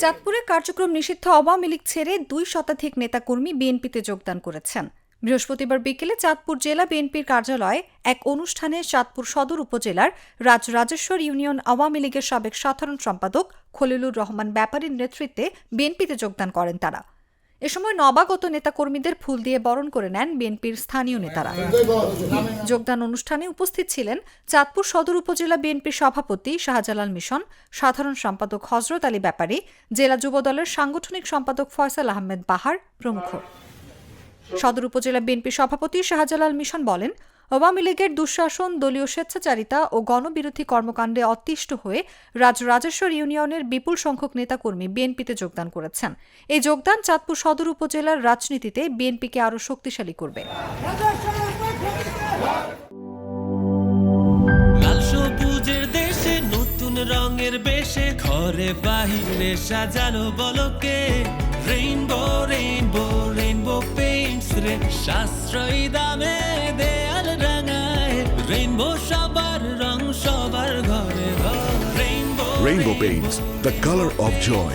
চাঁদপুরে কার্যক্রম নিষিদ্ধ আওয়ামী লীগ ছেড়ে 2 শতাধিক নেতাকর্মী বিএনপিতে যোগদান করেছেন। বৃহস্পতিবার বিকেলে চাঁদপুর জেলা বিএনপির কার্যালয়ে এক অনুষ্ঠানে চাঁদপুর সদর উপজেলার রাজরাজেশ্বর ইউনিয়ন আওয়ামী লীগের সাবেক সাধারণ সম্পাদক খলিলুর রহমান ব্যাপারীর নেতৃত্বে বিএনপিতে যোগদান করেন তারা। এ সময় নবাগত নেতাকর্মীদের ফুল দিয়ে বরণ করে নেন বিএনপির স্থানীয় নেতারা। যোগদান অনুষ্ঠানে উপস্থিত ছিলেন চাঁদপুর সদর উপজেলা বিএনপির সভাপতি শাহজালাল মিশন, সাধারণ সম্পাদক হযরত আলী ব্যাপারী, জেলা যুবদলের সাংগঠনিক সম্পাদক ফয়সাল আহমেদ বাহার প্রমুখ। সদর উপজেলা বিএনপির সভাপতি শাহজালাল মিশন বলেন, আওয়ামী লীগের দুঃশাসন, দলীয় স্বেচ্ছাচারিতা ও গণবিরোধী কর্মকাণ্ডে অতিষ্ঠ হয়ে রাজরাজেশ্বর ইউনিয়নের বিপুল সংখ্যক নেতাকর্মী বিএনপিতে যোগদান করেছেন। এই যোগদান চাঁদপুর সদর উপজেলার রাজনীতিতে বিএনপিকে আরও শক্তিশালী করবে। লাল সবুজের দেশে নতুন রঙের বেশে ঘরে বাহিরে সাজানো বলকে রেইনবো রেইনবো রেইনবো পেইন্টস রে সাশ্রয়ী দামে দেয়াল রাঙায় রেইনবো সবার রং সবার ঘরে ঘরে rainbow Rainbow Paints, the color of joy.